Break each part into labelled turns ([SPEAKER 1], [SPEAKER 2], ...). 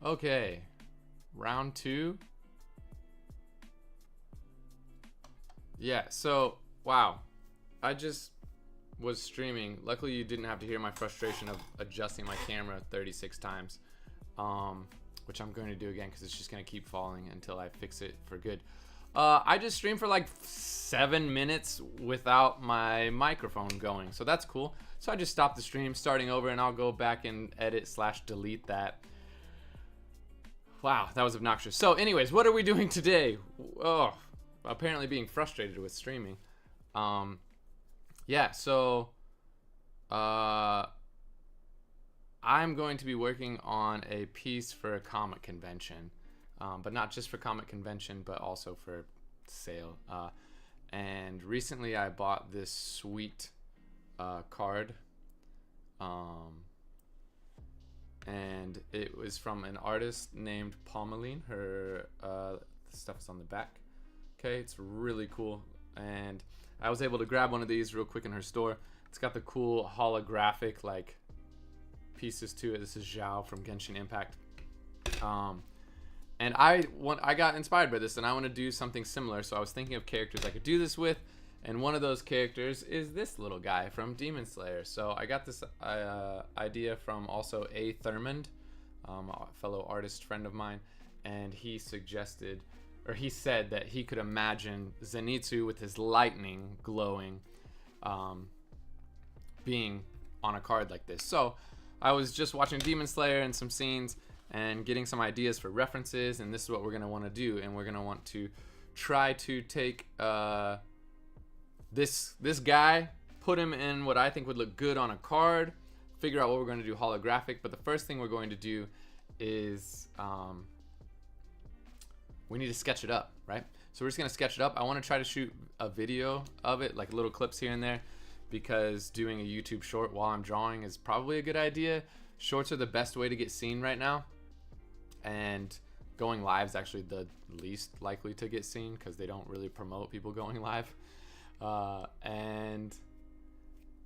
[SPEAKER 1] Okay, round 2. Yeah, so wow, I just was streaming. Luckily you didn't have to hear my frustration of adjusting my camera 36 times, which I'm going to do again because it's just going to keep falling until I fix it for good. I just streamed for like 7 minutes without my microphone going, so that's cool. So I just stopped the stream, starting over, and I'll go back and edit / delete that. Wow, that was obnoxious. So anyways, what are we doing today? Oh, apparently being frustrated with streaming. Yeah, so I'm going to be working on a piece for a comic convention, but not just for comic convention, but also for sale. And recently I bought this sweet card, and it was from an artist named Palmeline. Her stuff is on the back. Okay, it's really cool, and I was able to grab one of these real quick in her store. It's got the cool holographic like pieces to it. This is Zhao from Genshin Impact, and I got inspired by this, and I want to do something similar. So I was thinking of characters I could do this with, and one of those characters is this little guy from Demon Slayer. So I got this idea from also A. Thurmond, a fellow artist friend of mine, and he suggested, or he said that he could imagine Zenitsu with his lightning glowing, being on a card like this. So I was just watching Demon Slayer and some scenes and getting some ideas for references, and this is what we're gonna want to do. And we're gonna want to try to take this guy, put him in what I think would look good on a card, figure out what we're going to do holographic. But the first thing we're going to do is we need to sketch it up, right? So we're just gonna sketch it up. I want to try to shoot a video of it, like little clips here and there, because doing a YouTube short while I'm drawing is probably a good idea. Shorts are the best way to get seen right now, and going live is actually the least likely to get seen because they don't really promote people going live. And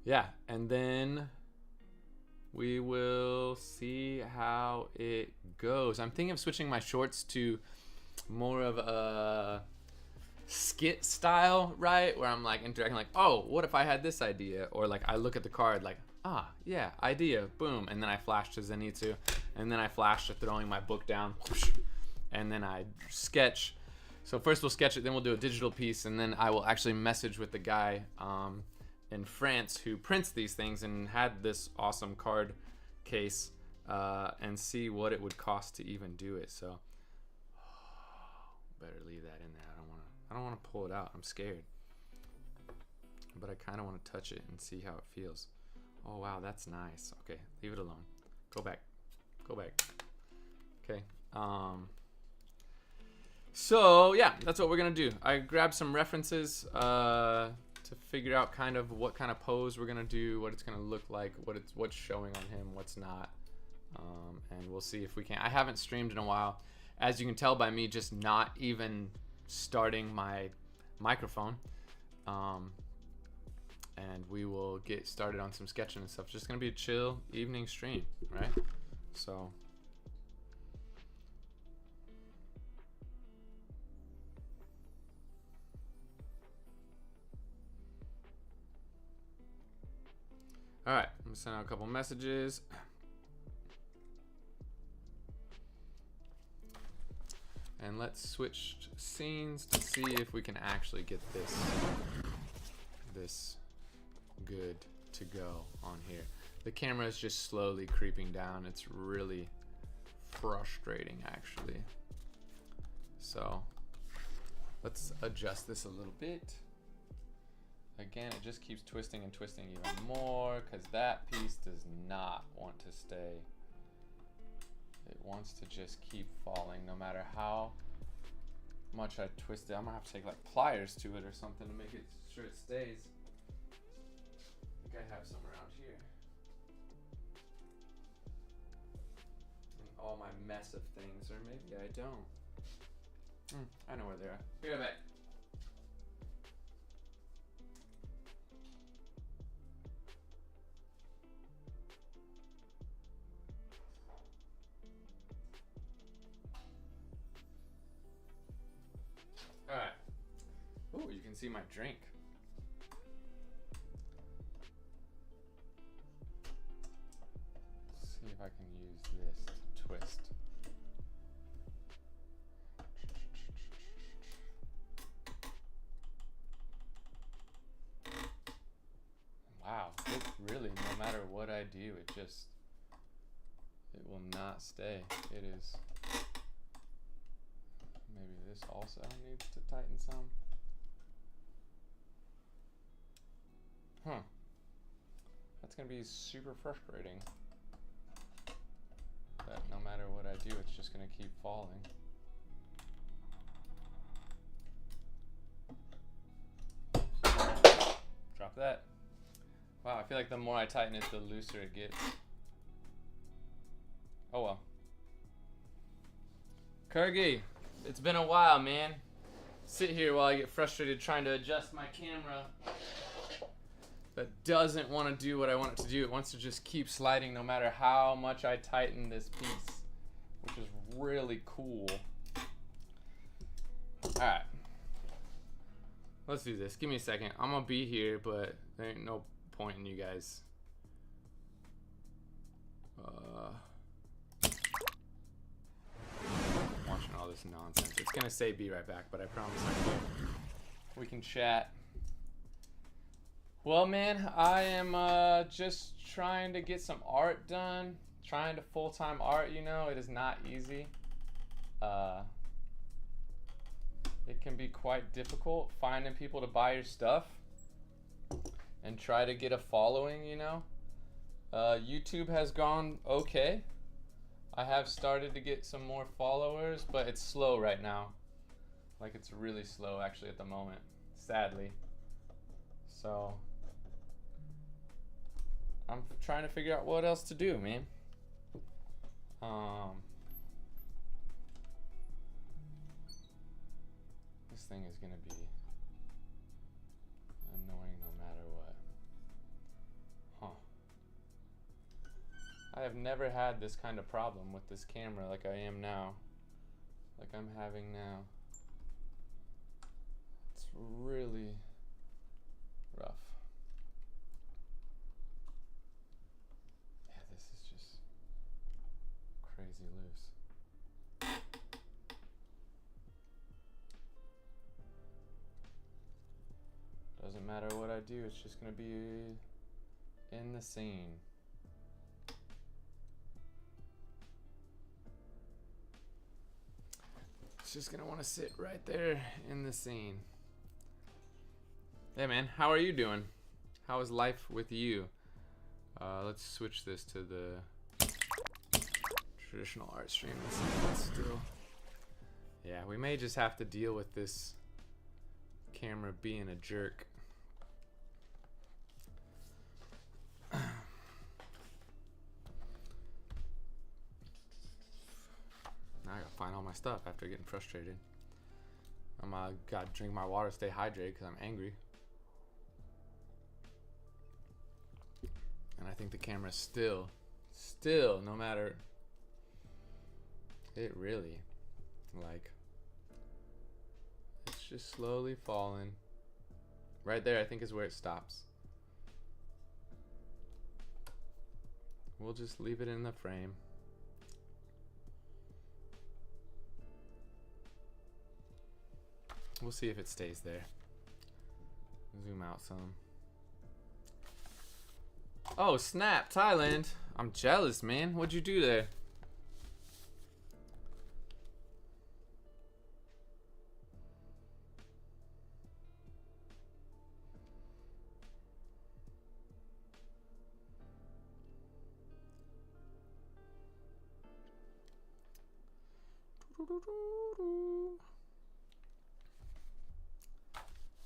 [SPEAKER 1] yeah, and then we will see how it goes. I'm thinking of switching my shorts to more of a skit style, right? Where I'm like interacting, like, oh, what if I had this idea? Or like I look at the card like, ah, yeah, idea, boom. And then I flash to Zenitsu, and then I flash to throwing my book down, and then I sketch. So first we'll sketch it, then we'll do a digital piece, and then I will actually message with the guy in France who prints these things and had this awesome card case, and see what it would cost to even do it. So better leave that in there. I don't want to pull it out. I'm scared, but I kind of want to touch it and see how it feels. Oh wow, that's nice. Okay, leave it alone. Go back. Okay. So yeah, that's what we're gonna do. I grabbed some references to figure out kind of what kind of pose we're gonna do, what it's gonna look like, what's showing on him, what's not, and we'll see if we can. I haven't streamed in a while, as you can tell by me just not even starting my microphone, and we will get started on some sketching and stuff. It's just gonna be a chill evening stream, right? So all right, I'm gonna send out a couple messages. And let's switch scenes to see if we can actually get this good to go on here. The camera is just slowly creeping down. It's really frustrating, actually. So let's adjust this a little bit. Again, it just keeps twisting and twisting even more because that piece does not want to stay. It wants to just keep falling no matter how much I twist it. I'm gonna have to take like pliers to it or something to make it sure it stays. I think I have some around here. And all my mess of things, or maybe I don't. I know where they are. Be right back. can see my drink. Let's see if I can use this to twist. Wow, it really, no matter what I do, it will not stay. It is, maybe this also needs to tighten some. Huh. That's gonna be super frustrating. That no matter what I do, it's just gonna keep falling. Drop that. Wow, I feel like the more I tighten it, the looser it gets. Oh well. Kurgi, it's been a while, man. Sit here while I get frustrated trying to adjust my camera. That doesn't want to do what I want it to do. It wants to just keep sliding no matter how much I tighten this piece, which is really cool. Alright. Let's do this. Give me a second. I'm gonna be here, but there ain't no point in you guys watching all this nonsense. It's gonna say be right back, but I promise we can chat. Well, man, I am just trying to get some art done. Trying to full-time art, you know, it is not easy. It can be quite difficult finding people to buy your stuff and try to get a following, you know. YouTube has gone okay. I have started to get some more followers, but it's slow right now. Like, it's really slow actually at the moment, sadly. So I'm trying to figure out what else to do, man. This thing is gonna be annoying no matter what. I have never had this kind of problem with this camera like I am now. Like I'm having now. It's really rough. Yeah, this is just crazy loose. Doesn't matter what I do, it's just gonna be in the scene. It's just gonna want to sit right there in the scene. Hey man, how are you doing? How is life with you? Let's switch this to the traditional art stream. Let's see if it's still. Yeah, we may just have to deal with this camera being a jerk. Now I gotta find all my stuff after getting frustrated. I'm gotta drink my water, stay hydrated because I'm angry. And I think the camera's still, no matter, it really, like, it's just slowly falling. Right there, I think is where it stops. We'll just leave it in the frame. We'll see if it stays there. Zoom out some. Oh, snap, Thailand. I'm jealous, man. What'd you do there?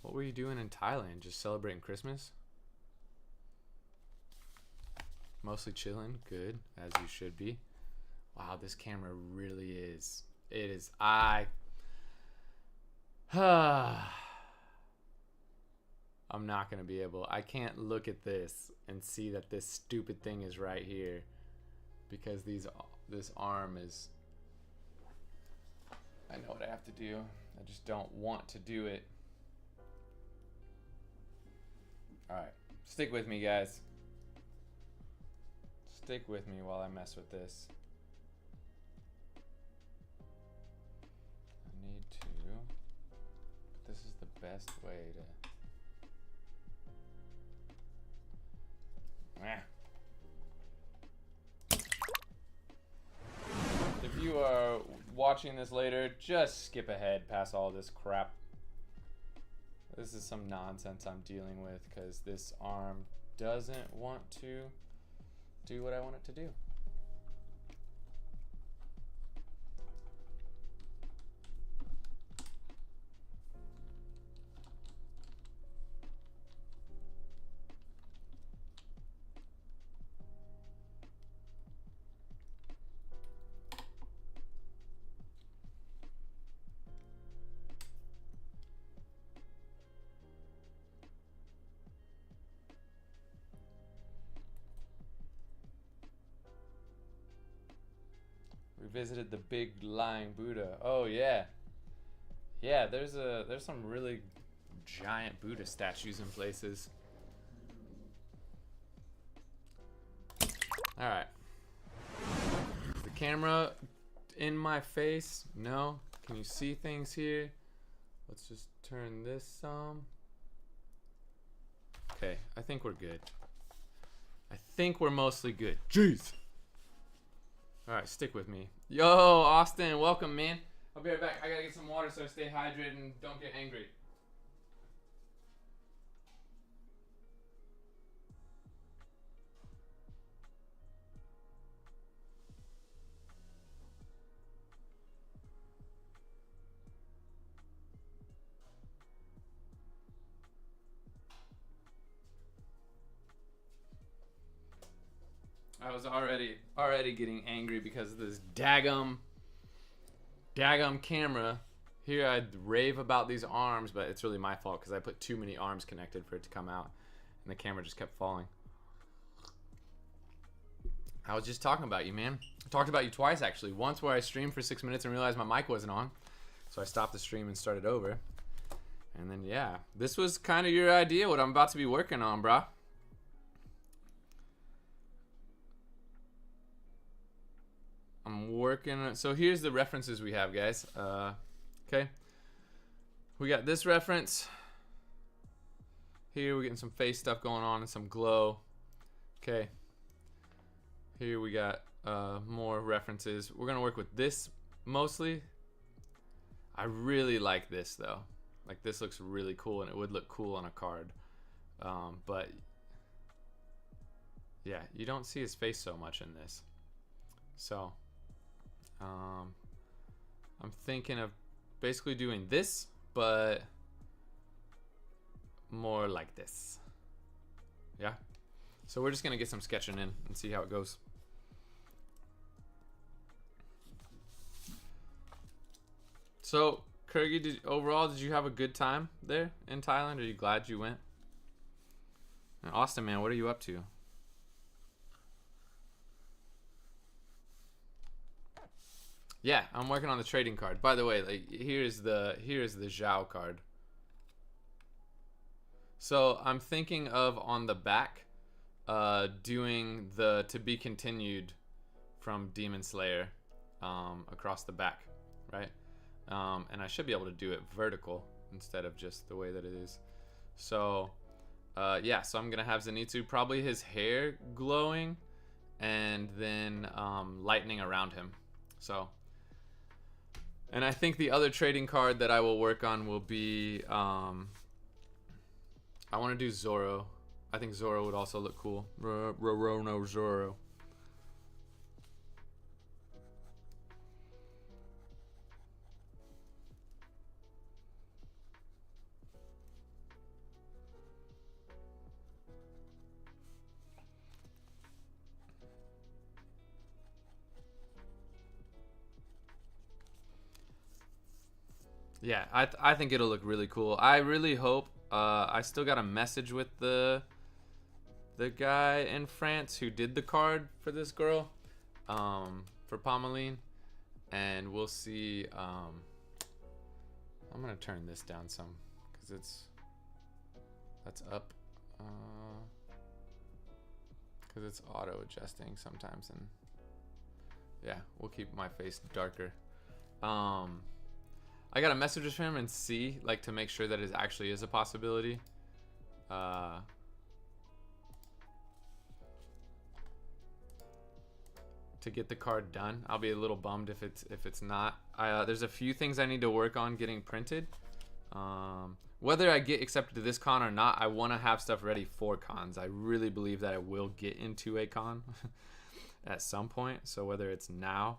[SPEAKER 1] What were you doing in Thailand? Just celebrating Christmas? Mostly chilling. Good, as you should be. Wow, this camera really is. It is. I'm not gonna be able. I can't look at this and see that this stupid thing is right here, because this arm is. I know what I have to do. I just don't want to do it. Alright, stick with me, guys. Stick with me while I mess with this. I need to, but this is the best way to... If you are watching this later, just skip ahead past all this crap. This is some nonsense I'm dealing with because this arm doesn't want to do what I want it to do. We visited the big lying Buddha. Oh yeah. Yeah, there's some really giant Buddha statues in places. Alright. Is the camera in my face? No? Can you see things here? Let's just turn this some. Okay, I think we're good. I think we're mostly good. Jeez. Alright, stick with me. Yo, Austin, welcome, man. I'll be right back. I gotta get some water so I stay hydrated and don't get angry. I was already getting angry because of this daggum camera. Here I'd rave about these arms, but it's really my fault because I put too many arms connected for it to come out, and the camera just kept falling. I was just talking about you, man. I talked about you twice, actually. Once where I streamed for 6 minutes and realized my mic wasn't on, so I stopped the stream and started over. And then, yeah, this was kind of your idea, what I'm about to be working on, brah. I'm working on, so here's the references we have, guys. Okay, we got this reference here. We're getting some face stuff going on and some glow. Okay, here we got more references. We're gonna work with this mostly. I really like this though. Like, this looks really cool, and it would look cool on a card, but yeah, you don't see his face so much in this. So I'm thinking of basically doing this, but more like this. Yeah. So we're just gonna get some sketching in and see how it goes. So, Kurgi, overall, did you have a good time there in Thailand? Are you glad you went? And Austin, man, what are you up to? Yeah, I'm working on the trading card. By the way, like, here's the Zhao card. So I'm thinking of on the back, doing the to be continued from Demon Slayer, across the back, right? And I should be able to do it vertical instead of just the way that it is. So, yeah. So I'm gonna have Zenitsu, probably his hair glowing, and then lightning around him. So. And I think the other trading card that I will work on will be, I want to do Zoro. I think Zoro would also look cool. No Zoro. Yeah, I think it'll look really cool. I really hope. I still got a message with the guy in France who did the card for this girl, for Pommeline, and we'll see. I'm gonna turn this down some because that's up. Because it's auto adjusting sometimes, and yeah, we'll keep my face darker. I got a message from him and see, like, to make sure that it actually is a possibility. To get the card done. I'll be a little bummed if it's not. There's a few things I need to work on getting printed. Whether I get accepted to this con or not, I want to have stuff ready for cons. I really believe that I will get into a con at some point. So whether it's now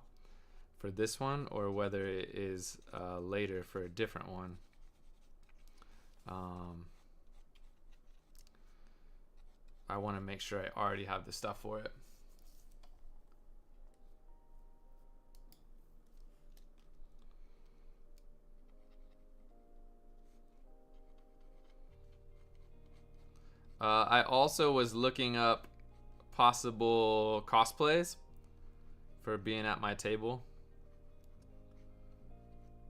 [SPEAKER 1] for this one or whether it is later for a different one, I want to make sure I already have the stuff for it. I also was looking up possible cosplays for being at my table.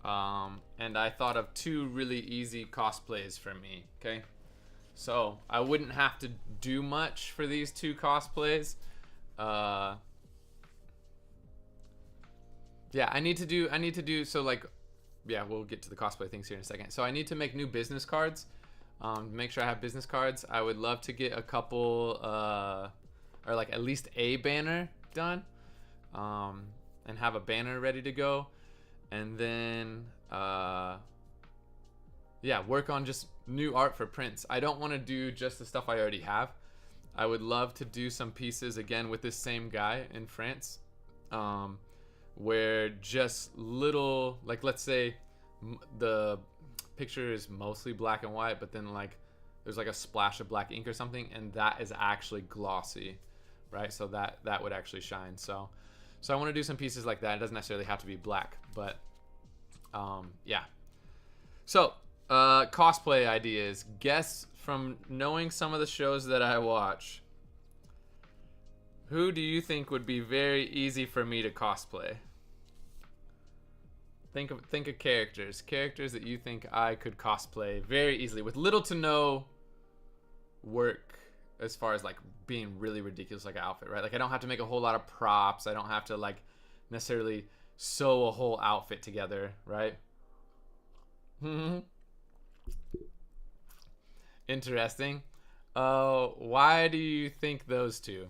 [SPEAKER 1] And I thought of 2 really easy cosplays for me, okay? So I wouldn't have to do much for these 2 cosplays. Yeah, I need to do, so like, yeah, we'll get to the cosplay things here in a second. So I need to make new business cards. Make sure I have business cards. I would love to get a couple, or like at least a banner done, and have a banner ready to go. And then, yeah, work on just new art for prints. I don't want to do just the stuff I already have. I would love to do some pieces again with this same guy in France, where just little, like, let's say the picture is mostly black and white, but then like there's like a splash of black ink or something, and that is actually glossy, right? So that would actually shine. So I want to do some pieces like that. It doesn't necessarily have to be black, but yeah. So cosplay ideas. Guess from knowing some of the shows that I watch, who do you think would be very easy for me to cosplay? Think of characters that you think I could cosplay very easily with little to no work as far as like being really ridiculous like an outfit, right? Like I don't have to make a whole lot of props. I don't have to like necessarily sew a whole outfit together, right? Interesting. Why do you think those 2?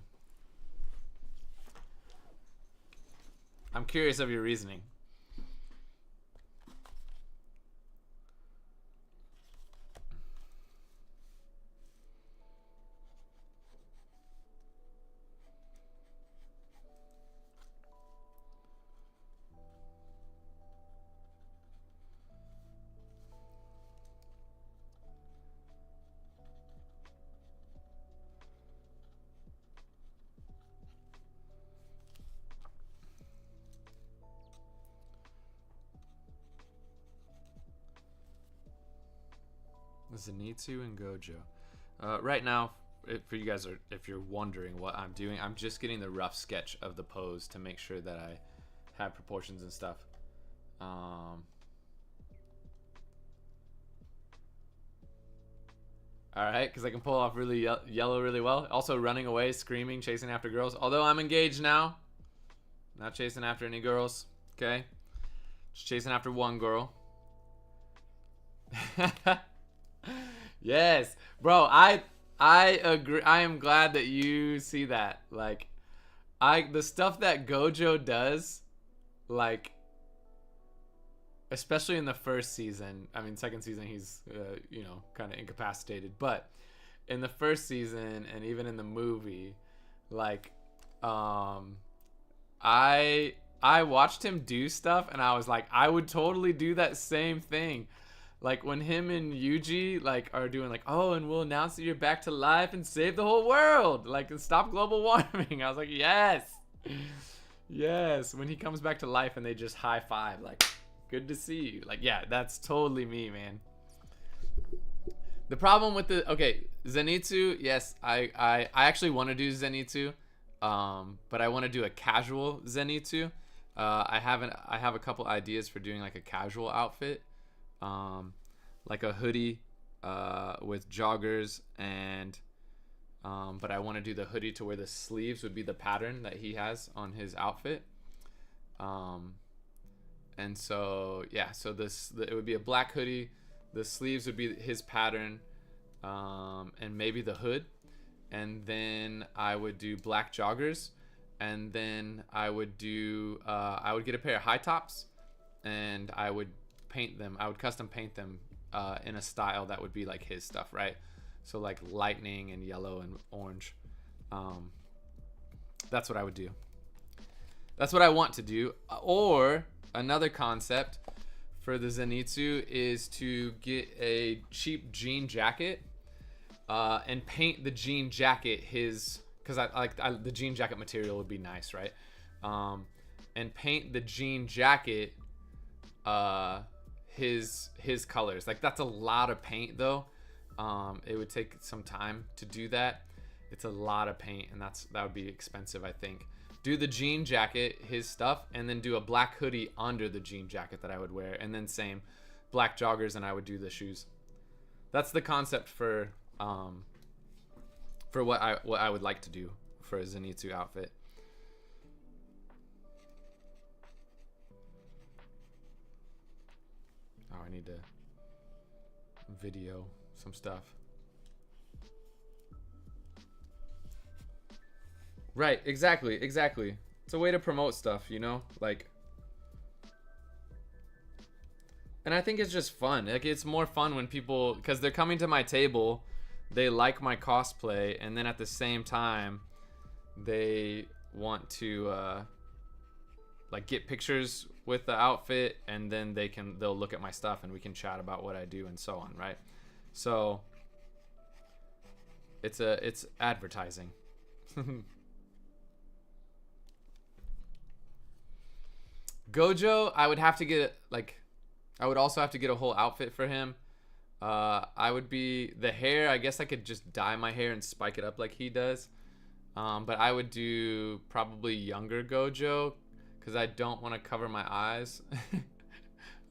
[SPEAKER 1] I'm curious of your reasoning. Zenitsu and Gojo. Right now, for you guys, if you're wondering what I'm doing, I'm just getting the rough sketch of the pose to make sure that I have proportions and stuff. Alright, because I can pull off really yellow really well. Also running away, screaming, chasing after girls. Although I'm engaged now. Not chasing after any girls. Okay? Just chasing after one girl. Yes, bro, I agree. I am glad that you see that. Like, the stuff that Gojo does, like, especially in the first season. I mean, second season he's you know, kind of incapacitated, but in the first season and even in the movie, like, I watched him do stuff and I was like, I would totally do that same thing. Like when him and Yuji like are doing like, oh, and we'll announce that you're back to life and save the whole world, like, and stop global warming. I was like, yes, yes. When he comes back to life and they just high five, like, good to see you. Like, yeah, that's totally me, man. The problem with Zenitsu, yes, I actually want to do Zenitsu, but I want to do a casual Zenitsu. I have a couple ideas for doing like a casual outfit. Like a hoodie, with joggers and but I want to do the hoodie to where the sleeves would be the pattern that he has on his outfit. And so yeah, so it would be a black hoodie, the sleeves would be his pattern, and maybe the hood, and then I would do black joggers, and then I would do I would get a pair of high tops, and I would paint them. I would custom paint them in a style that would be like his stuff, right? So like lightning and yellow and orange. That's what I would do. That's what I want to do. Or another concept for the Zenitsu is to get a cheap jean jacket and paint the jean jacket his, because the jean jacket material would be nice, right? And paint the jean jacket his colors. Like that's a lot of paint though. It would take some time to do that. It's a lot of paint, and that would be expensive, I think. Do the jean jacket, his stuff, and then do a black hoodie under the jean jacket that I would wear, and then same black joggers, and I would do the shoes. That's the concept for what I would like to do for a Zenitsu outfit. Oh, I need to video some stuff. Right, exactly. It's a way to promote stuff, you know? Like, and I think it's just fun. Like, it's more fun when people, because they're coming to my table, they like my cosplay, and then at the same time, they want to like get pictures with the outfit, and then they'll look at my stuff and we can chat about what I do and so on, right? So it's advertising. Gojo, I would also have to get a whole outfit for him. I would be the hair. I guess I could just dye my hair and spike it up like he does. But I would do probably younger Gojo, because I don't want to cover my eyes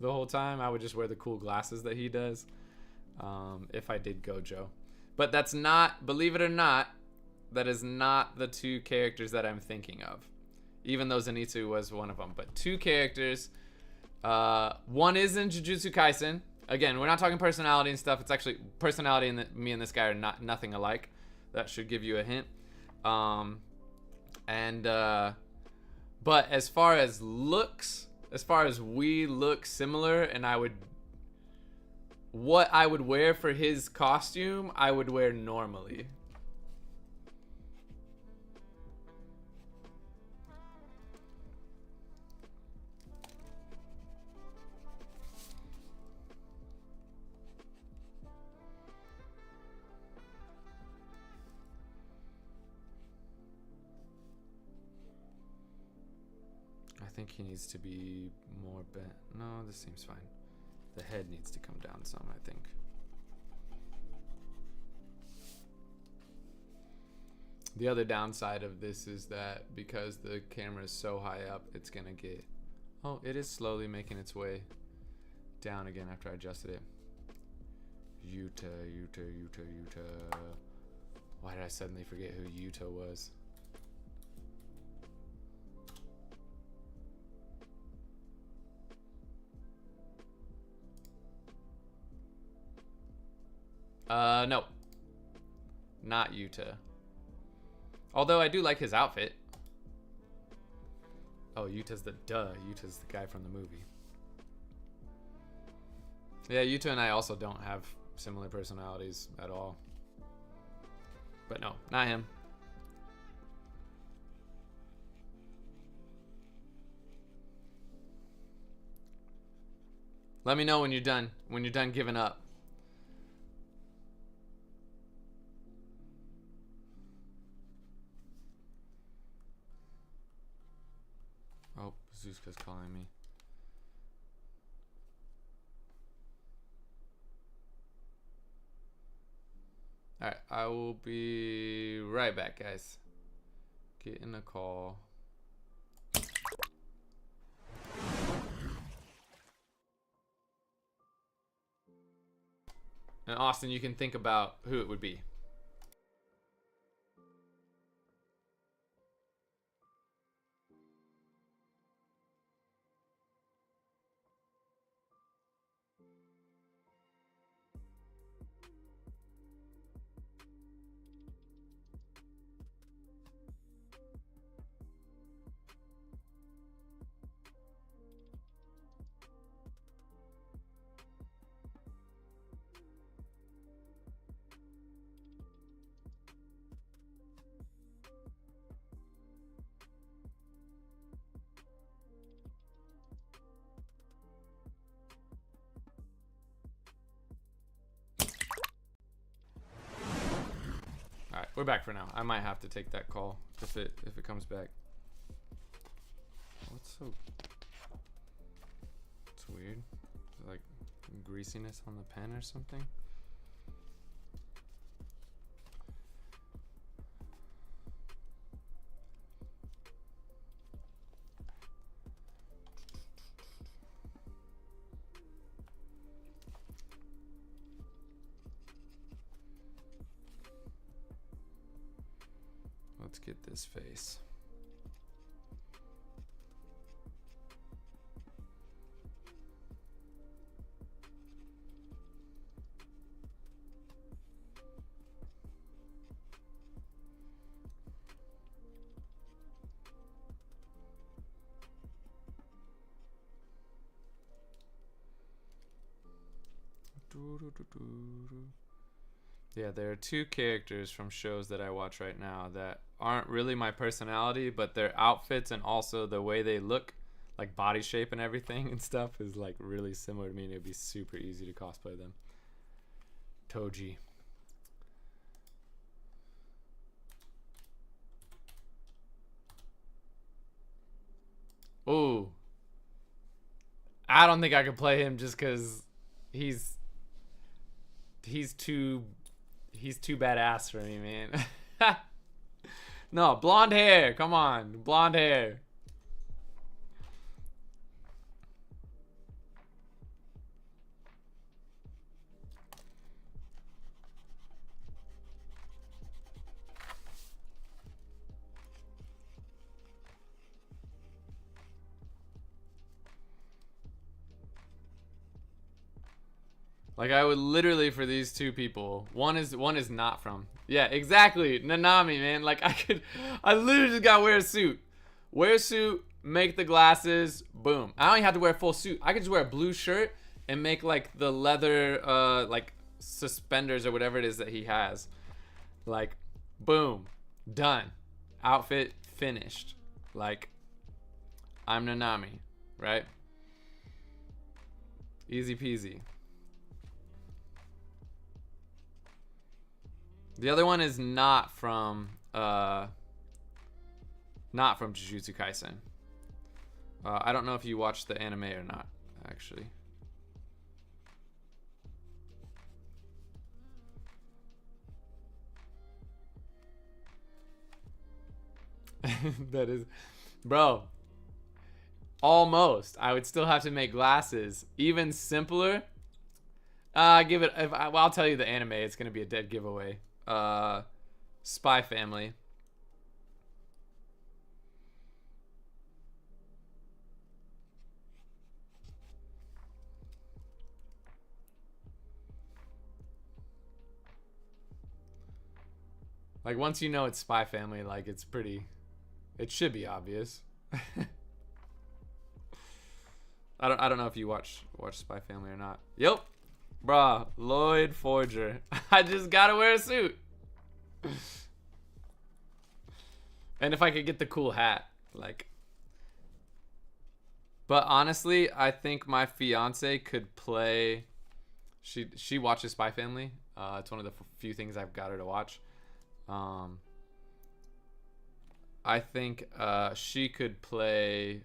[SPEAKER 1] the whole time. I would just wear the cool glasses that he does if I did Gojo. But that's not, believe it or not, that is not the two characters that I'm thinking of. Even though Zenitsu was one of them. But two characters. One is in Jujutsu Kaisen. Again, we're not talking personality and stuff. It's actually personality, and me and this guy are nothing alike. That should give you a hint. But as far as looks, as far as we look similar, and what I would wear for his costume, I would wear normally. I think he needs to be more bent. No, this seems fine. The head needs to come down some, I think. The other downside of this is that because the camera is so high up, it's gonna get... Oh, it is slowly making its way down again after I adjusted it. Yuta. Why did I suddenly forget who Yuta was? No. Not Yuta. Although I do like his outfit. Oh, Yuta's the guy from the movie. Yeah, Yuta and I also don't have similar personalities at all. But no, not him. Let me know when you're done. When you're done giving up. Oh, Zuska's calling me. Alright, I will be right back, guys. Getting a call. And Austin, you can think about who it would be. All right, we're back for now. I might have to take that call if it comes back. What's so? It's weird. Is it like greasiness on the pen or something? Let's get this face. Yeah, there are two characters from shows that I watch right now that aren't really my personality, but their outfits and also the way they look, like body shape and everything and stuff, is like really similar to me, and it'd be super easy to cosplay them. Toji. Ooh. I don't think I could play him just because he's too badass for me, man. No, blonde hair. Come on, blonde hair. Like I would literally for these two people. One is not from. Yeah, exactly. Nanami, man. Like I literally just gotta wear a suit. Wear a suit, make the glasses, boom. I don't even have to wear a full suit. I could just wear a blue shirt and make like the leather like suspenders or whatever it is that he has. Like, boom. Done. Outfit finished. Like, I'm Nanami, right? Easy peasy. The other one is not from Jujutsu Kaisen. I don't know if you watched the anime or not, actually. That is, bro. Almost. I would still have to make glasses. Even simpler. Give it. Well, I'll tell you the anime. It's gonna be a dead giveaway. Spy Family. Like once you know it's Spy Family, like it's pretty. It should be obvious. I don't know if you watch Spy Family or not. Yep. Bruh, Lloyd Forger. I just gotta wear a suit. And if I could get the cool hat, like. But honestly, I think my fiance could play. She watches Spy Family. It's one of the few things I've got her to watch. I think she could play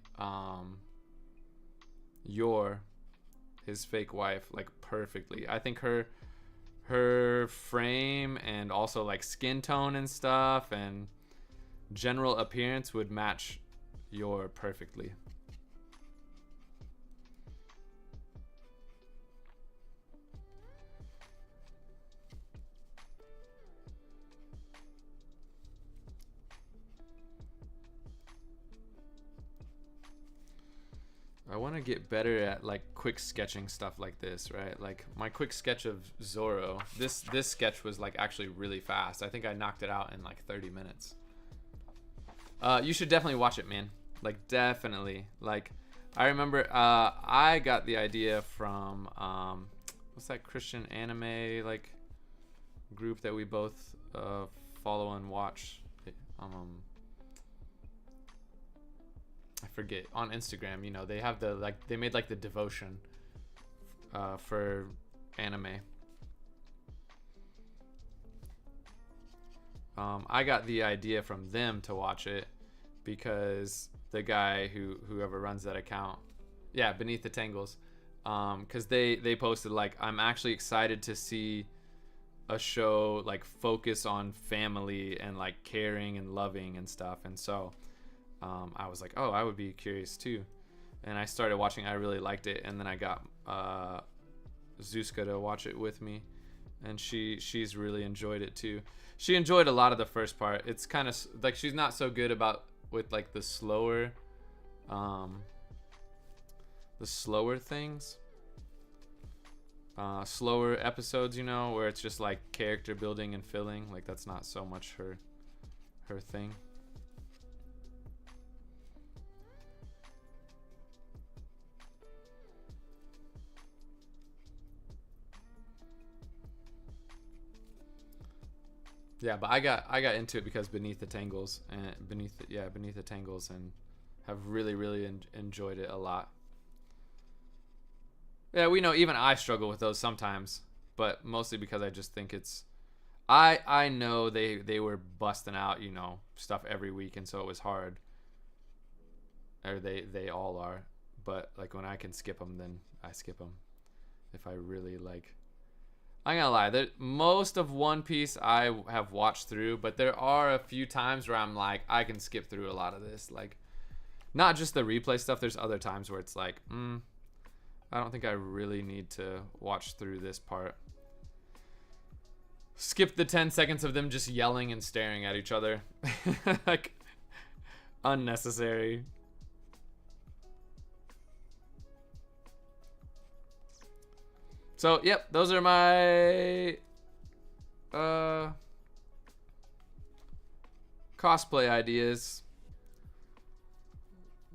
[SPEAKER 1] his fake wife like perfectly. I think her frame and also like skin tone and stuff and general appearance would match your perfectly. I want to get better at like quick sketching stuff like this, right? Like my quick sketch of Zoro, this sketch was like actually really fast. I think I knocked it out in like 30 minutes. You should definitely watch it, man. Like definitely. Like I remember I got the idea from what's that Christian anime like group that we both follow and watch? I forget, on Instagram, you know, they have the like they made like the devotion for anime. I got the idea from them to watch it because the guy whoever runs that account, yeah, Beneath the Tangles, because they posted like, I'm actually excited to see a show like focus on family and like caring and loving and stuff, and so I was like, oh, I would be curious too, and I started watching. I really liked it, and then I got Zuzka to watch it with me, and she's really enjoyed it too. She enjoyed a lot of the first part. It's kind of like she's not so good with like the slower things, slower episodes, you know, where it's just like character building and filling. Like that's not so much her thing. Yeah, but I got into it because Beneath the Tangles and Beneath the Tangles, and have really enjoyed it a lot. Yeah, we know even I struggle with those sometimes, but mostly because I just think it's I know they were busting out, you know, stuff every week, and so it was hard. Or they all are, but like when I can skip them, then I skip them. If I really like, I'm gonna lie, most of One Piece I have watched through, but there are a few times where I'm like, I can skip through a lot of this. Like, not just the replay stuff. There's other times where it's like, I don't think I really need to watch through this part. Skip the 10 seconds of them just yelling and staring at each other. Like, unnecessary. So, yep, those are my cosplay ideas.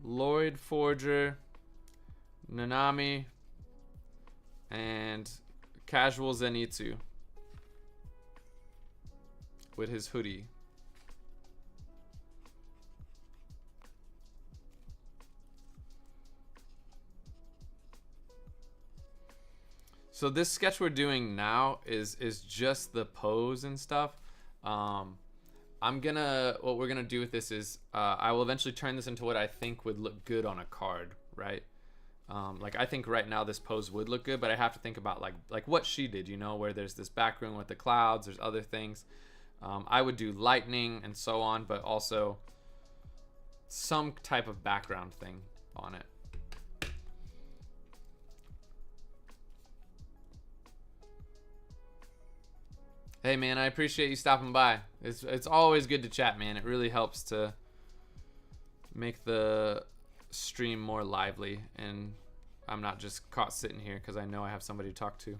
[SPEAKER 1] Lloyd Forger, Nanami, and Casual Zenitsu with his hoodie. So this sketch we're doing now is just the pose and stuff. What we're gonna do with this is I will eventually turn this into what I think would look good on a card, right? Like I think right now this pose would look good, but I have to think about like what she did, you know, where there's this background with the clouds, there's other things. I would do lightning and so on, but also some type of background thing on it. Hey man, I appreciate you stopping by. It's always good to chat, man. It really helps to make the stream more lively, and I'm not just caught sitting here because I know I have somebody to talk to.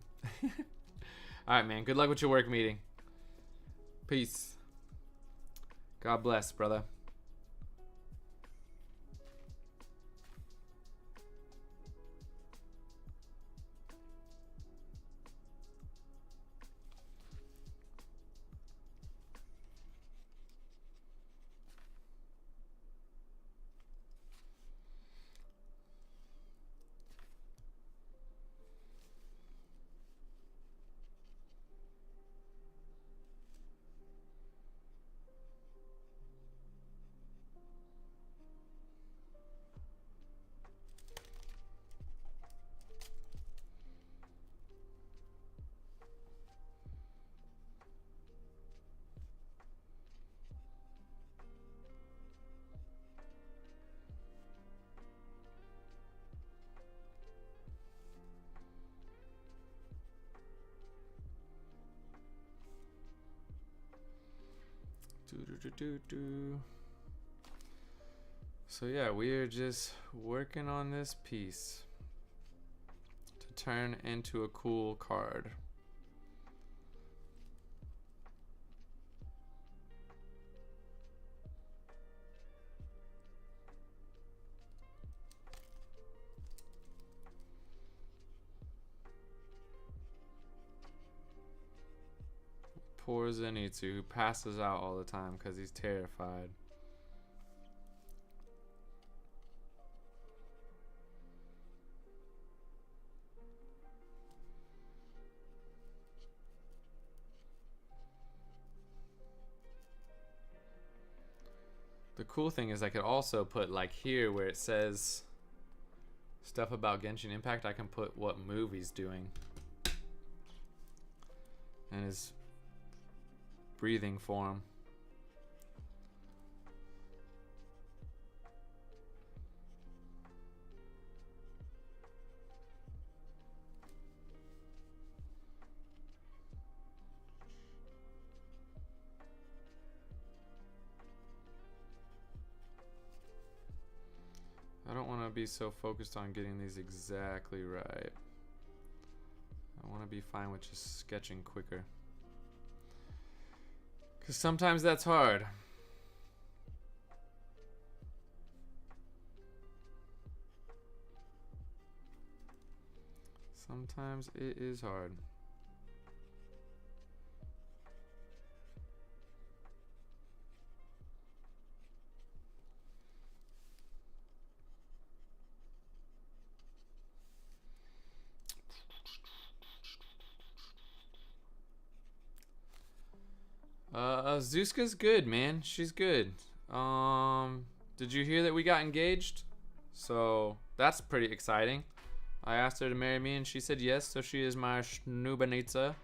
[SPEAKER 1] All right, man. Good luck with your work meeting. Peace. God bless, brother. So yeah, we are just working on this piece to turn into a cool card. Poor Zenitsu, who passes out all the time because he's terrified. The cool thing is I could also put like here where it says stuff about Genshin Impact, I can put what move he's doing and his breathing form. I don't want to be so focused on getting these exactly right. I want to be fine with just sketching quicker. Because sometimes that's hard. Sometimes it is hard. Zuzka's good, man. She's good. Did you hear that we got engaged? So that's pretty exciting. I asked her to marry me and she said yes, so she is my schnubanitza,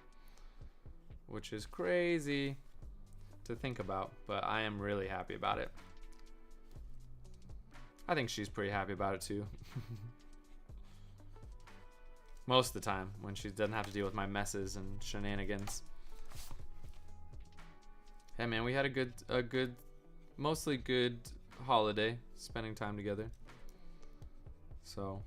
[SPEAKER 1] which is crazy to think about, but I am really happy about it. I think she's pretty happy about it too. Most of the time, when she doesn't have to deal with my messes and shenanigans. Hey man, we had a good, mostly good holiday, spending time together. So.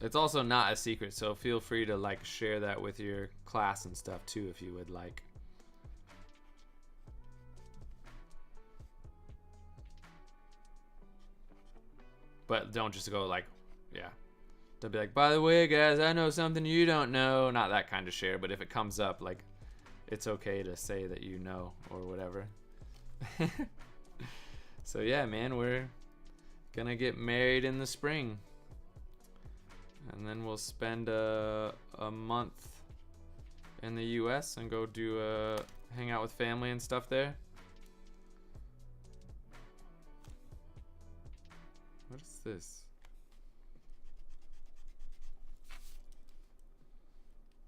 [SPEAKER 1] It's also not a secret, so feel free to like share that with your class and stuff too if you would like. But don't just go like, yeah. Don't be like, by the way, guys, I know something you don't know. Not that kind of share, but if it comes up, like, it's okay to say that you know or whatever. So yeah, man, we're gonna get married in the spring. And then we'll spend a month in the US and go do hang out with family and stuff there. What is this?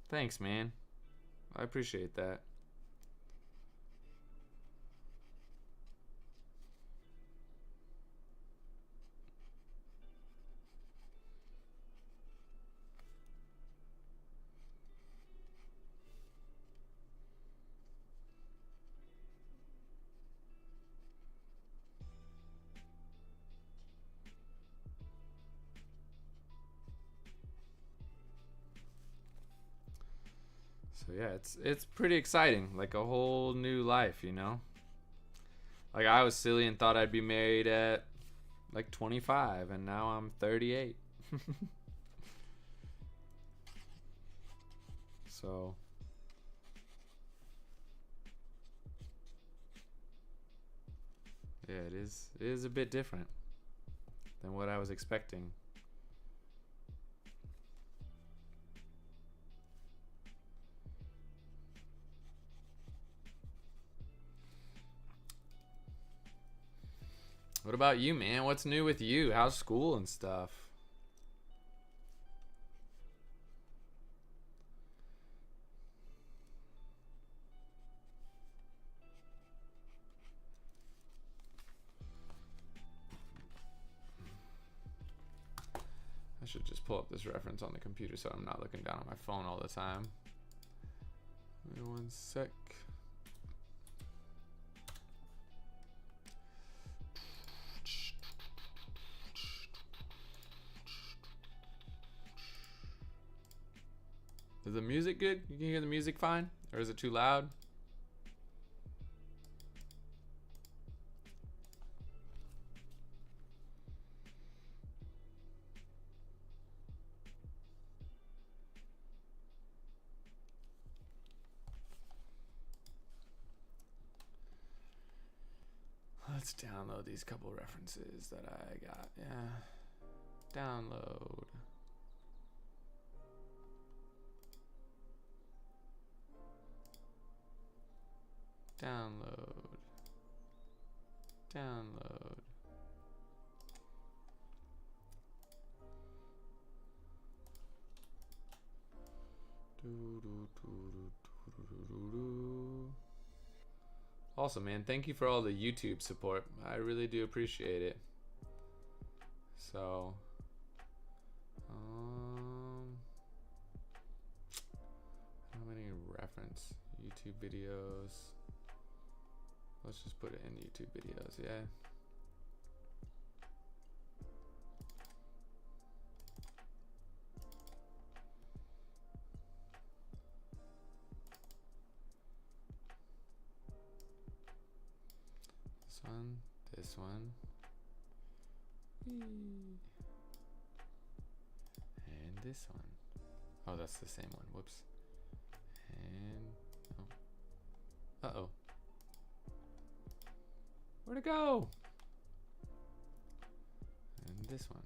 [SPEAKER 1] Thanks, man. I appreciate that. So yeah, it's pretty exciting, like a whole new life, you know? Like I was silly and thought I'd be married at like 25 and now I'm 38. So yeah, it is a bit different. than what I was expecting. What about you, man? What's new with you? How's school and stuff? I should just pull up this reference on the computer so I'm not looking down at my phone all the time. Wait 1 sec. Is the music good? You can hear the music fine? Or is it too loud? Let's download these couple references that I got. Yeah. Download. Download. Download. Awesome, man. Thank you for all the YouTube support. I really do appreciate it. So, how many reference YouTube videos? Let's just put it in YouTube videos, yeah. This one, and this one. Oh, that's the same one. Whoops. And oh. Uh-oh. Where'd it go? And this one.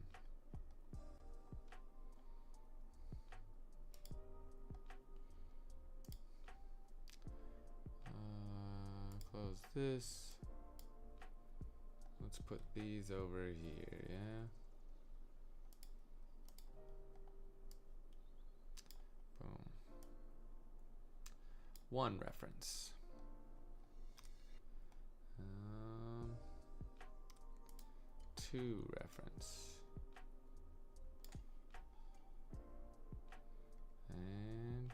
[SPEAKER 1] Close this. Let's put these over here, yeah? Boom. One reference. Two reference. And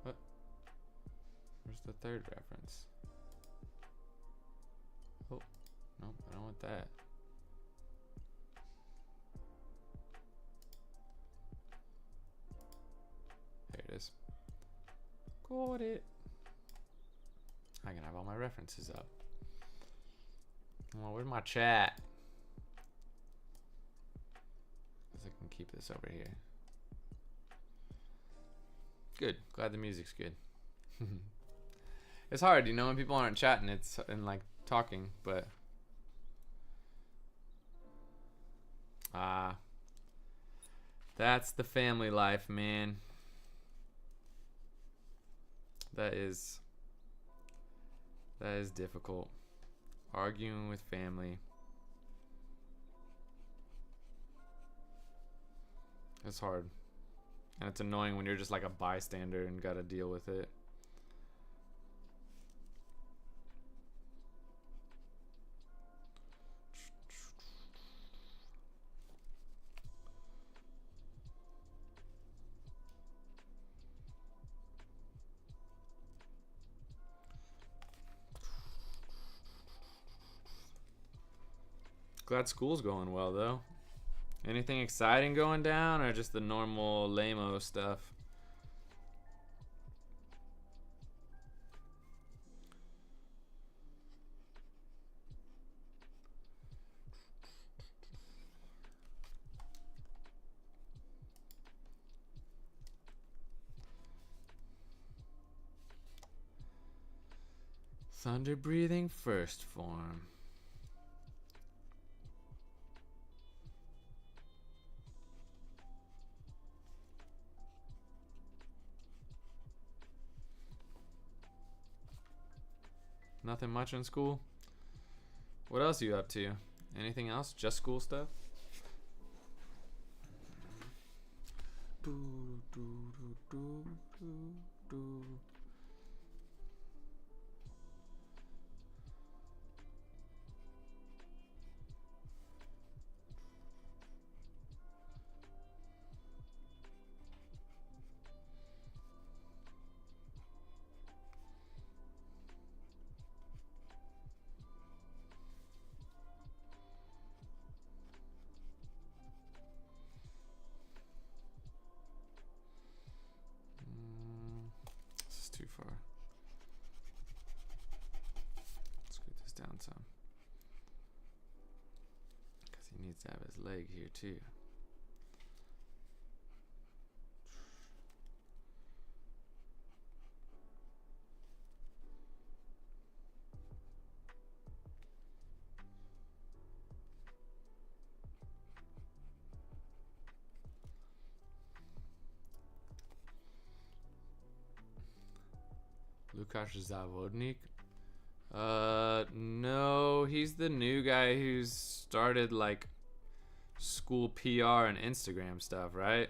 [SPEAKER 1] what? Where's the third reference? Oh, nope, I don't want that. There it is. Got it. I can have all my references up. Well, where's my chat? I can keep this over here. Good. Glad the music's good. It's hard, you know, when people aren't chatting, it's and like talking, but that's the family life, man. That is difficult. Arguing with family. It's hard. And it's annoying when you're just like a bystander and gotta deal with it. Glad school's going well though. Anything exciting going down or just the normal lame-o stuff? Thunder breathing first form. Nothing much in school. What else are you up to? Anything else? Just school stuff? This is too far. Scoot this down some. Because he needs to have his leg here too. Lukasz Zawodnik? No, he's the new guy who's started like school PR and Instagram stuff, right?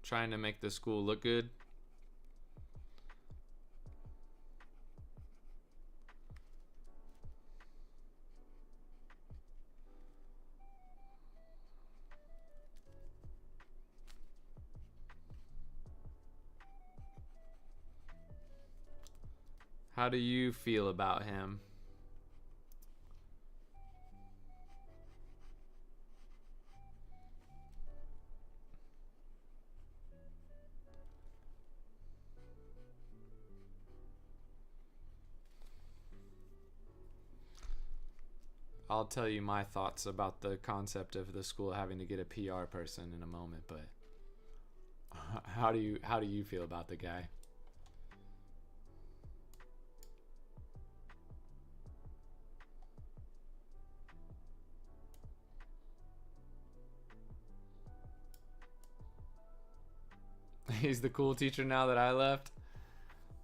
[SPEAKER 1] Trying to make the school look good. How do you feel about him? I'll tell you my thoughts about the concept of the school having to get a PR person in a moment, but how do you feel about the guy? He's the cool teacher now that I left.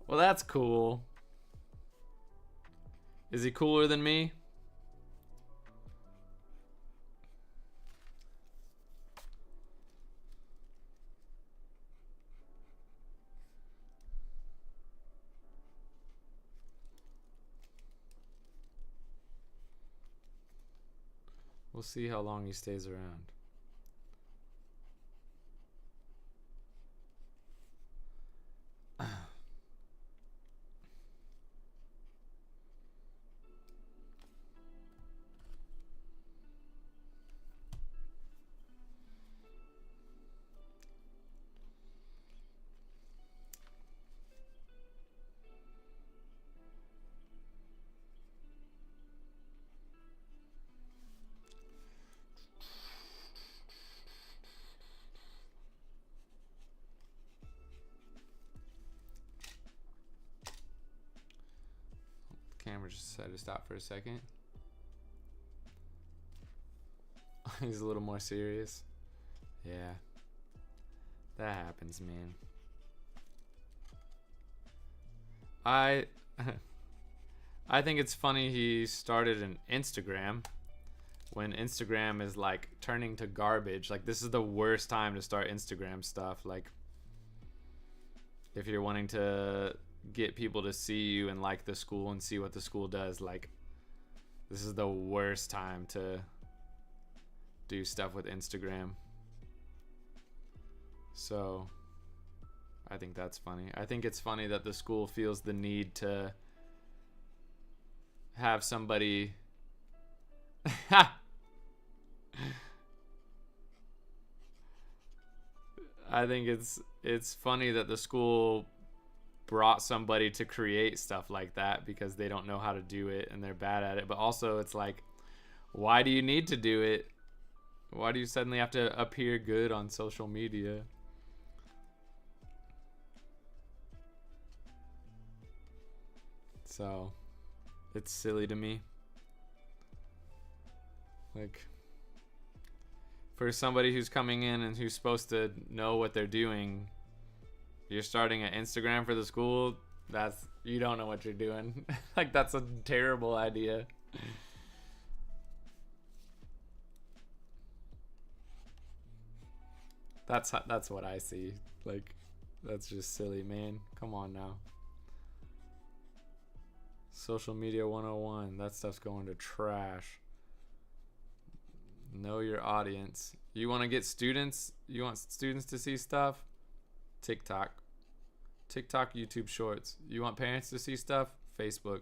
[SPEAKER 1] Well, that's cool. Is he cooler than me? We'll see how long he stays around. Camera just decided to stop for a second. He's a little more serious. Yeah. That happens, man. I think it's funny he started an Instagram when Instagram is like turning to garbage. Like, this is the worst time to start Instagram stuff. Like, if you're wanting to get people to see you and like the school and see what the school does, like, this is the worst time to do stuff with Instagram. So I think that's funny. I think it's funny that the school feels the need to have somebody I think it's funny that the school brought somebody to create stuff like that because they don't know how to do it and they're bad at it. But also it's like, why do you need to do it? Why do you suddenly have to appear good on social media? So it's silly to me. Like, for somebody who's coming in and who's supposed to know what they're doing, you're starting an Instagram for the school. You don't know what you're doing. Like, that's a terrible idea. That's what I see. Like, that's just silly, man. Come on now. Social media 101. That stuff's going to trash. Know your audience. You want to get students? You want students to see stuff? TikTok, YouTube Shorts. You want parents to see stuff? Facebook.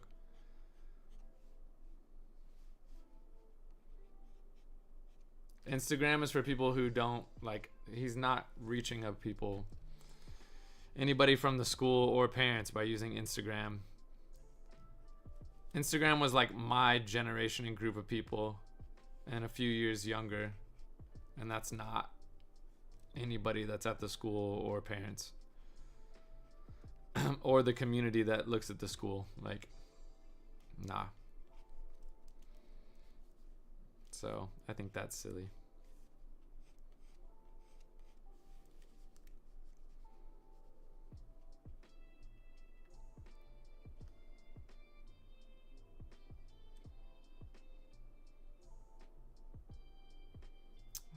[SPEAKER 1] Instagram is for people who don't, like, he's not reaching up people, anybody from the school or parents, by using Instagram. Instagram was like my generation and group of people and a few years younger, and that's not anybody that's at the school or parents or the community that looks at the school. Like, nah. So I think that's silly.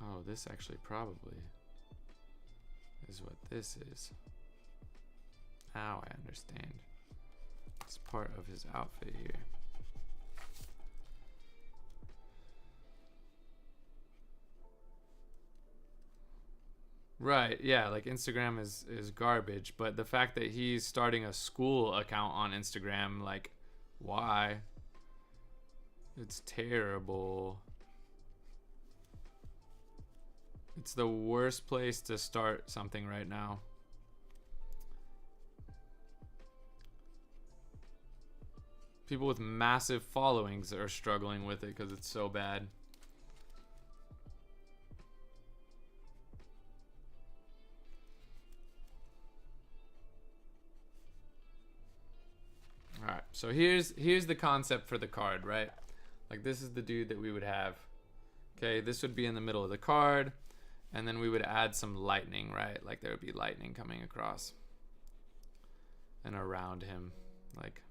[SPEAKER 1] Oh, this actually probably is what this is. Now I understand. It's part of his outfit here. Right, yeah, like Instagram is garbage, but the fact that he's starting a school account on Instagram, like, why? It's terrible. It's the worst place to start something right now. People with massive followings are struggling with it because it's so bad. All right, so here's the concept for the card, right? Like, this is the dude that we would have. Okay, this would be in the middle of the card, and then we would add some lightning, right? Like, there would be lightning coming across and around him, like,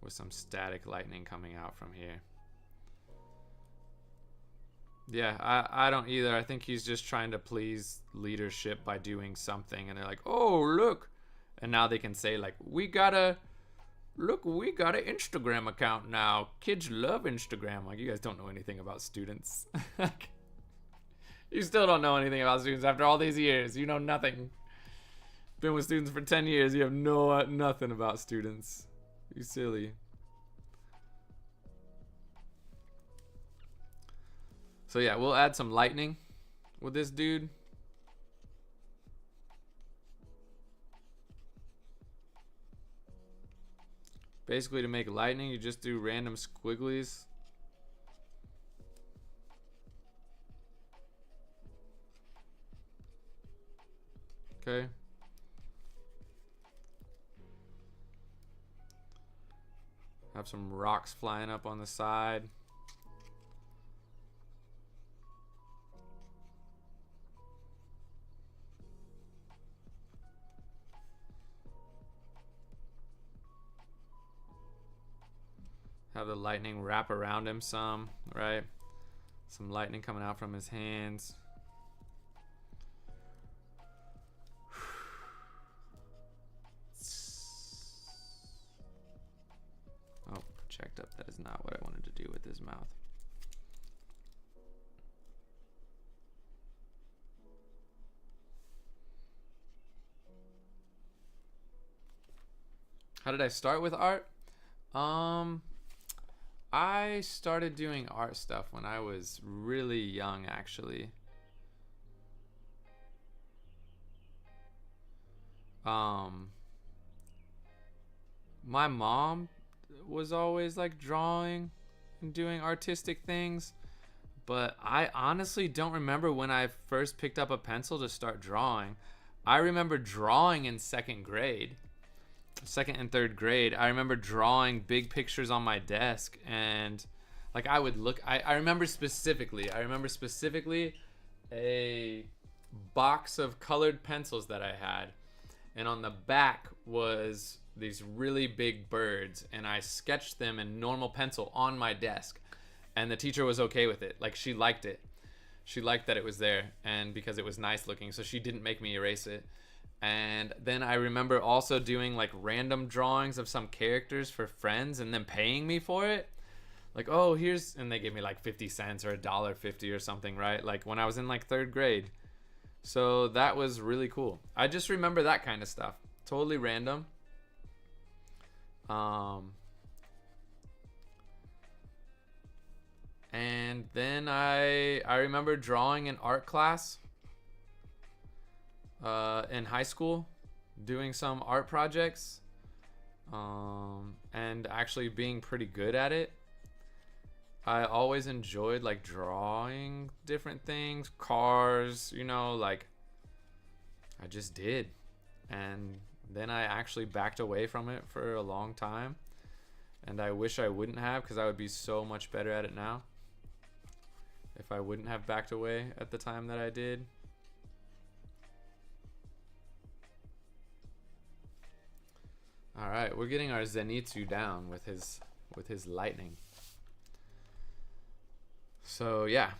[SPEAKER 1] with some static lightning coming out from here. Yeah, I don't either. I think he's just trying to please leadership by doing something, and they're like, oh, look. And now they can say, like, we got an Instagram account now. Kids love Instagram. Like, you guys don't know anything about students. You still don't know anything about students after all these years. You know nothing. Been with students for 10 years. You have nothing about students. You silly. So yeah, we'll add some lightning with this dude. Basically, to make lightning, you just do random squigglies. Okay. Have some rocks flying up on the side. Have the lightning wrap around him some, right? Some lightning coming out from his hands. Oh, checked up. That is not what I wanted to do with his mouth. How did I start with art? I started doing art stuff when I was really young, actually. My mom was always like drawing and doing artistic things, but I honestly don't remember when I first picked up a pencil to start drawing. I remember drawing in second and third grade. I remember drawing big pictures on my desk, and like I would look, I remember specifically a box of colored pencils that I had, and on the back was these really big birds, and I sketched them in normal pencil on my desk, and the teacher was okay with it. Like, she liked it. She liked that it was there, and because it was nice looking, so she didn't make me erase it. And then I remember also doing like random drawings of some characters for friends and then paying me for it. Like, oh, here's, and they gave me like 50 cents or $1.50 or something, right? Like when I was in like 3rd grade. So that was really cool. I just remember that kind of stuff. Totally random. And then I remember drawing in art class in high school, doing some art projects, and actually being pretty good at it. I always enjoyed like drawing different things, cars, you know, like I just did. And then I actually backed away from it for a long time. And I wish I wouldn't have, because I would be so much better at it now if I wouldn't have backed away at the time that I did. All right, we're getting our Zenitsu down with his lightning. So yeah.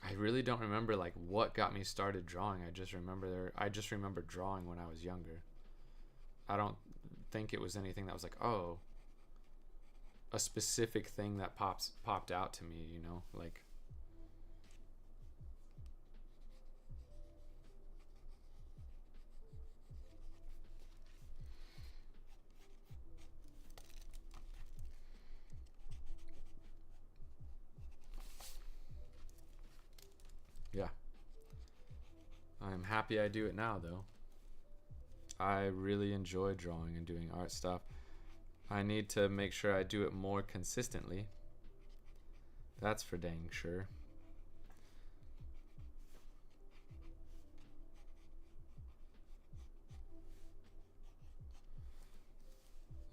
[SPEAKER 1] I really don't remember like what got me started drawing. I just remember drawing when I was younger. I don't think it was anything that was like, oh, a specific thing that popped out to me, you know, like. Yeah. I'm happy I do it now, though. I really enjoy drawing and doing art stuff. I need to make sure I do it more consistently. That's for dang sure.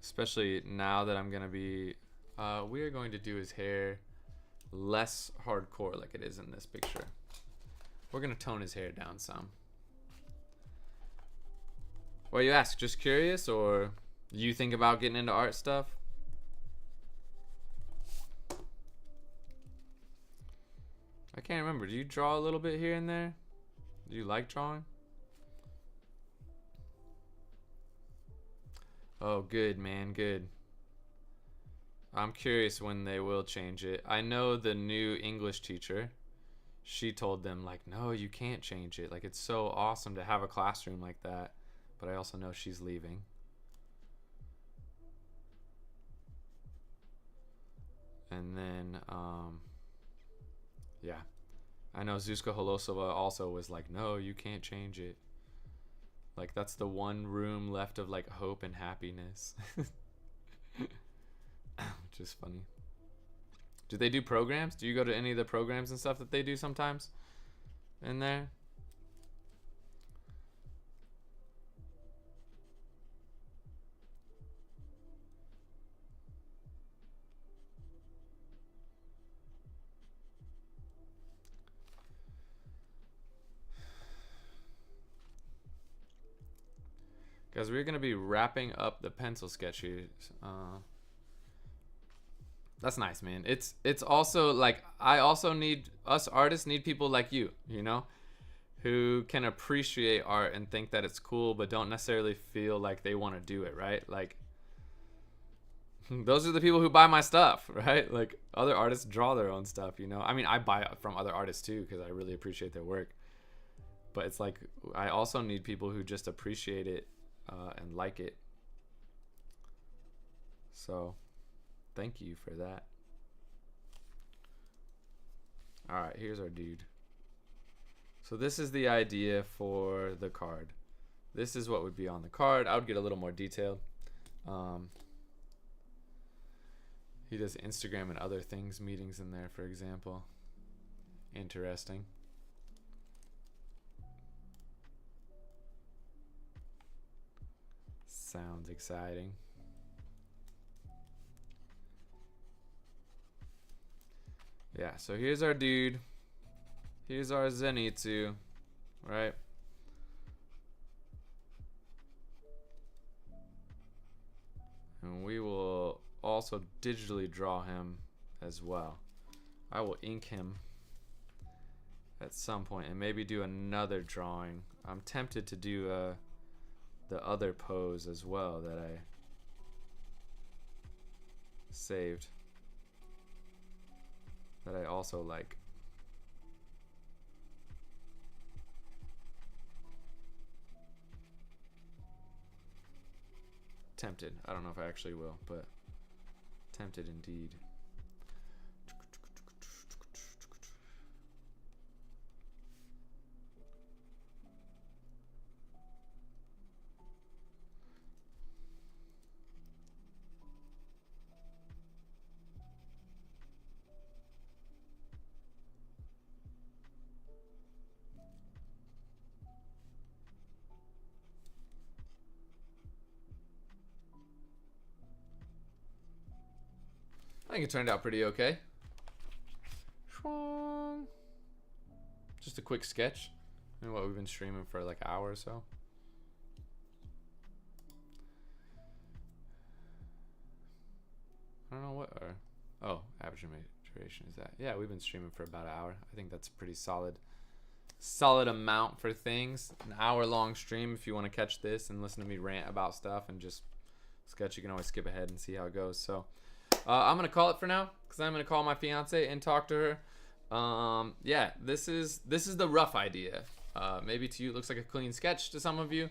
[SPEAKER 1] Especially now that I'm going to be... we are going to do his hair less hardcore like it is in this picture. We're going to tone his hair down some. Well, you ask, just curious, or you think about getting into art stuff? I can't remember. Do you draw a little bit here and there? Do you like drawing? Oh, good, man, good. I'm curious when they will change it. I know the new English teacher, she told them like, no, you can't change it. Like, it's so awesome to have a classroom like that. But I also know she's leaving. And then, yeah. I know Zuzka Holosova also was like, no, you can't change it. Like, that's the one room left of like hope and happiness. Which is funny. Do they do programs? Do you go to any of the programs and stuff that they do sometimes in there? Guys, we're going to be wrapping up the pencil sketch here. That's nice, man. It's also like, I also need, us artists need people like you know, who can appreciate art and think that it's cool, but don't necessarily feel like they want to do it, right? Like, those are the people who buy my stuff, right? Like, other artists draw their own stuff, you know? I mean, I buy it from other artists too, because I really appreciate their work. But it's like, I also need people who just appreciate it and like it. So thank you for that. All right, here's our dude. So this is the idea for the card. This is what would be on the card. I would get a little more detailed. He does Instagram and other things, meetings in there, for example. Interesting. Sounds exciting. Yeah, so here's our dude. Here's our Zenitsu. right? And we will also digitally draw him as well. I will ink him at some point and maybe do another drawing. I'm tempted to do the other pose as well that I saved, that I also like. Tempted. I don't know if I actually will, but tempted indeed. I think it turned out pretty okay. Just a quick sketch. And what we've been streaming for like an hour or so. I don't know what our, oh, average duration is that. Yeah, we've been streaming for about an hour. I think that's a pretty solid amount for things. An hour-long stream if you want to catch this and listen to me rant about stuff and just sketch. You can always skip ahead and see how it goes. So I'm gonna call it for now because I'm gonna call my fiance and talk to her. Yeah, this is the rough idea. Maybe to you it looks like a clean sketch to some of you,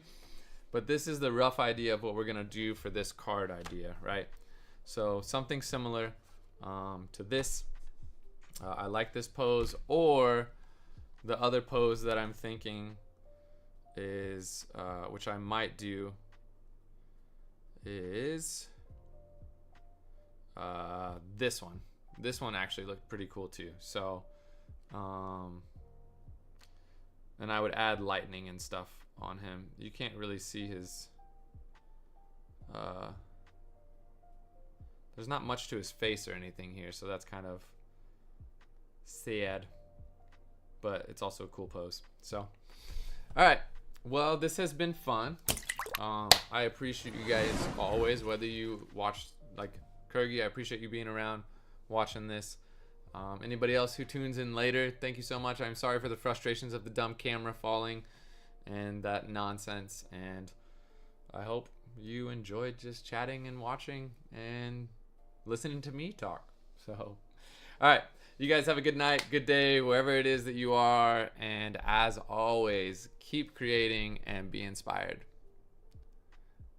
[SPEAKER 1] but this is the rough idea of what we're gonna do for this card idea, right? So something similar to this. I like this pose, or the other pose that I'm thinking is, which I might do, is this one. This one actually looked pretty cool too. So, and I would add lightning and stuff on him. You can't really see his, there's not much to his face or anything here, so that's kind of sad, but it's also a cool pose. So, all right, well, this has been fun. I appreciate you guys always, whether you watch, like Kurgi, I appreciate you being around watching this. Anybody else who tunes in later, thank you so much. I'm sorry for the frustrations of the dumb camera falling and that nonsense, and I hope you enjoyed just chatting and watching and listening to me talk. So, all right, you guys have a good night, good day, wherever it is that you are, and as always, keep creating and be inspired.